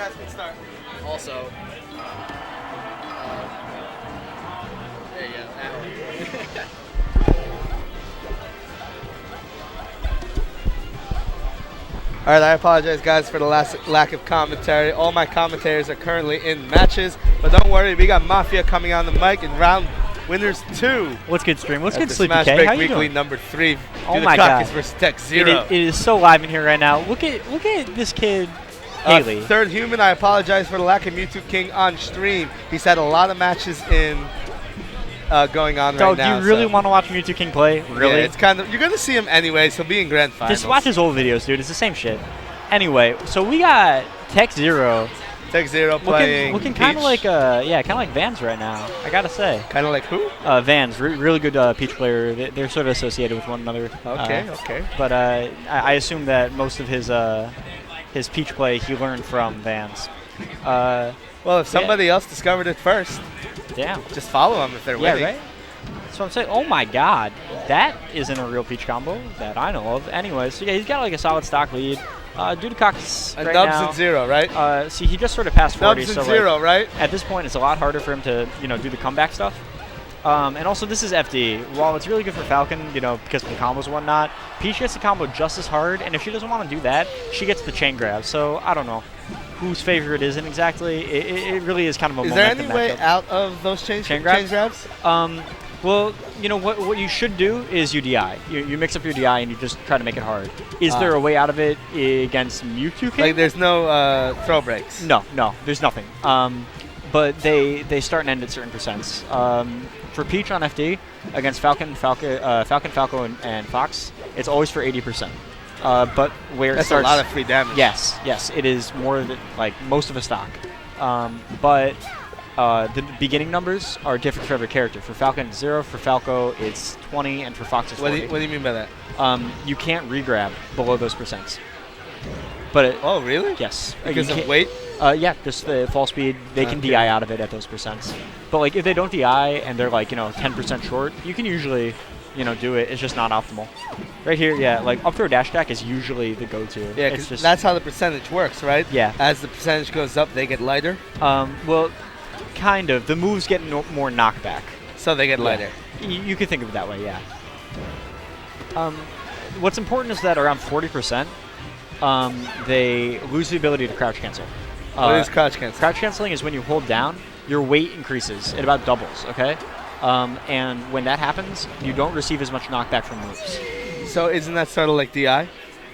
guys can start. Also, there you go. That one. All right, I apologize, guys, for the lack of commentary. All my commentators are currently in matches, but don't worry, we got Mafia coming on the mic in round winners 2. What's good, stream? What's good, Sleepy Smash K? Break How you Weekly doing? number 3. Oh my God! Dudeacockus versus TecZer0. It is so live in here right now. Look at this kid, Haley. Third Human, I apologize for the lack of Mewtwo King on stream. He's had a lot of matches in going on right now. Do you really want to watch Mewtwo King play? Really? Yeah, it's kind of. You're gonna see him anyways. He'll be in grand finals. Just watch his old videos, dude. It's the same shit. Anyway, so we got TecZer0. TecZer0 playing. Looking kind of like kind of like Vans right now. I gotta say. Kind of like who? Vans, really good Peach player. They're sort of associated with one another. Okay. But I assume that most of his Peach play he learned from Vans. Well, if somebody else discovered it first, damn, just follow them if they're winning. Right. That's what I'm saying. Oh my God, that isn't a real Peach combo that I know of. Anyways, so yeah, he's got like a solid stock lead. Dudeacockus right Nubs now. and Zero, right? See, he just sort of passed 40. Nubs so and Zero, like, right? At this point, it's a lot harder for him to do the comeback stuff. And also, this is FD. While it's really good for Falcon, because of the combos and whatnot, Peach gets the combo just as hard. And if she doesn't want to do that, she gets the chain grab. So I don't know whose favor it isn't exactly. It really is kind of a momentum. Is there any way out of those chain grabs? Well, what you should do is you DI. You mix up your DI and you just try to make it hard. Is there a way out of it against Mewtwo King? Like there's no throw breaks? No, there's nothing. But they start and end at certain percents. For Peach on FD against Falcon, Falco, and Fox, it's always for 80%. But where that's it starts, a lot of free damage. Yes, it is more than like most of a stock. But the beginning numbers are different for every character. For Falcon, it's 0. For Falco, it's 20, and for Fox, it's 40. What do you mean by that? You can't regrab below those percents. But oh, really? Yes. Because of weight? Yeah, just the fall speed. They can DI out of it at those percents. But like if they don't DI and they're like 10% short, you can usually do it. It's just not optimal. Right here, yeah, like up throw dash attack is usually the go-to. Yeah, because that's how the percentage works, right? Yeah. As the percentage goes up, they get lighter. Well, kind of. The moves get more knockback. So they get lighter. You could think of it that way, yeah. What's important is that around 40%, they lose the ability to crouch cancel. What is crouch cancel? Crouch canceling is when you hold down, your weight increases. It about doubles, okay? And when that happens, you don't receive as much knockback from moves. So isn't that sort of like DI?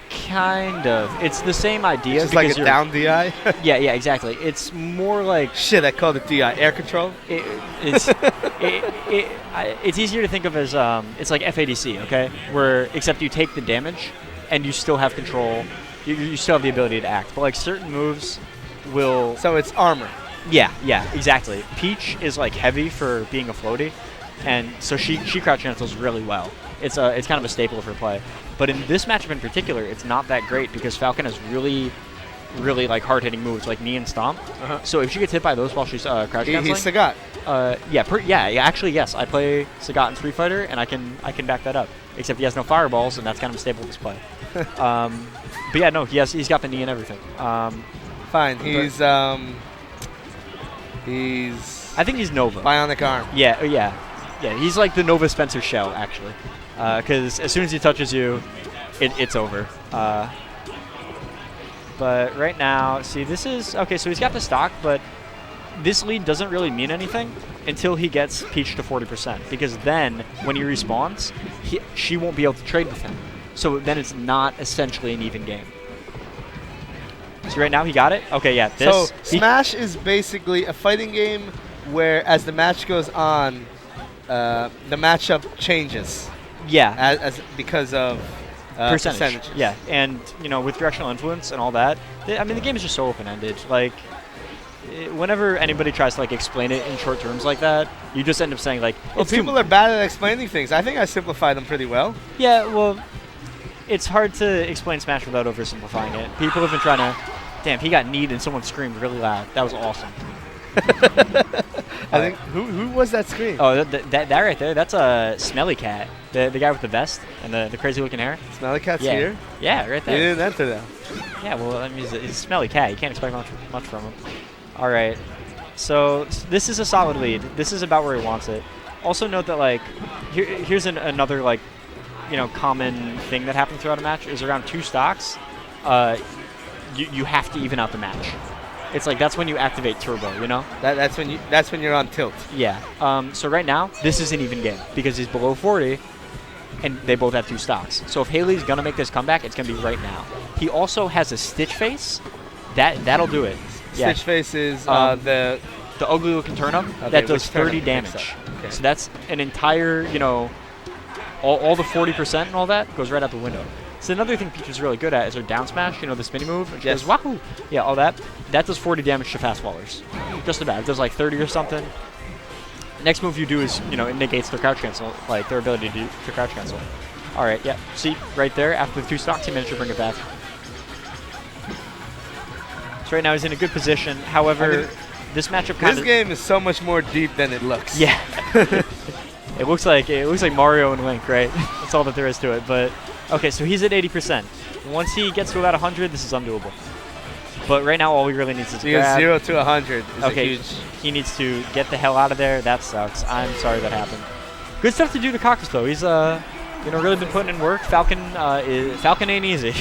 Kind of. It's the same idea. It's like a down DI? Yeah, exactly. It's more like... Shit, I called it DI. Air control? It's easier to think of as... it's like FADC, okay? Except you take the damage, and you still have control. You still have the ability to act. But like certain moves will... So it's armor. Yeah, exactly. Peach is like heavy for being a floaty, and so she crouch cancels really well. It's kind of a staple of her play. But in this matchup in particular, it's not that great because Falcon has really like hard-hitting moves like knee and stomp. So if she gets hit by those while she's crouch canceling, he's Sagat. Actually yes, I play Sagat in Street Fighter, and I can back that up. Except he has no fireballs, and that's kind of a staple of his play. But yeah, no, he's got the knee and everything. Fine, he's I think he's Nova. Bionic arm. Yeah. He's like the Nova Spencer shell, actually. Because as soon as he touches you, it's over. But right now, see, this is... Okay, so he's got the stock, but this lead doesn't really mean anything until he gets Peach to 40%. Because then, when he respawns, she won't be able to trade with him. So then it's not essentially an even game. So right now, he got it? Okay, yeah. So Smash is basically a fighting game where, as the match goes on, the matchup changes. Yeah. Because of percentages. Yeah, and with directional influence and all that, the game is just so open-ended. Like, whenever anybody tries to explain it in short terms like that, you just end up saying well, people are bad at explaining things. I think I simplify them pretty well. Yeah, well, it's hard to explain Smash without oversimplifying it. People have been trying to... Damn, he got kneed and someone screamed really loud. That was awesome. I think who was that screen? Oh, that right there, that's a Smelly Cat. The guy with the vest and the crazy looking hair. Smelly Cat's Yeah. here? Yeah, right He there. didn't enter that. Yeah, well, I mean, he's a Smelly Cat. You can't expect much from him. All right. So this is a solid lead. This is about where he wants it. Also note that, like, here's another, like, you know, common thing that happens throughout a match is around 2 stocks, you have to even out the match. It's like that's when you activate turbo, you know? That's when you're on tilt. Yeah. So right now, this is an even game because he's below 40, and they both have 2 stocks. So if Haley's gonna make this comeback, it's gonna be right now. He also has a Stitch Face. That'll do it. Yeah. Stitch Face is The ugly looking turnip Okay, that does which turnip 30 makes damage. Okay. So that's an entire, you know, all the 40% and all that goes right out the window. So another thing Peach is really good at is her down smash, you know, the spinny move. And she Yes. goes, wahoo! Yeah, all that. That does 40 damage to fast wallers. Just about. It does like 30 or something. Next move you do is, you know, it negates their crouch cancel, like their ability to crouch cancel. All right, yeah. See, right there, after the 2 stocks, he managed to bring it back. So right now he's in a good position. However, this matchup kind This of... game is so much more deep than it looks. Yeah. It looks like Mario and Link, right? That's all that there is to it. But okay, so he's at 80%. Once he gets to about 100, this is undoable. But right now, all he really needs is to He is grab. 0 to 100. Is a Okay, huge. he needs to get the hell out of there. That sucks. I'm sorry that happened. Good stuff to Dudeacockus though. He's you know, really been putting in work. Falcon ain't easy.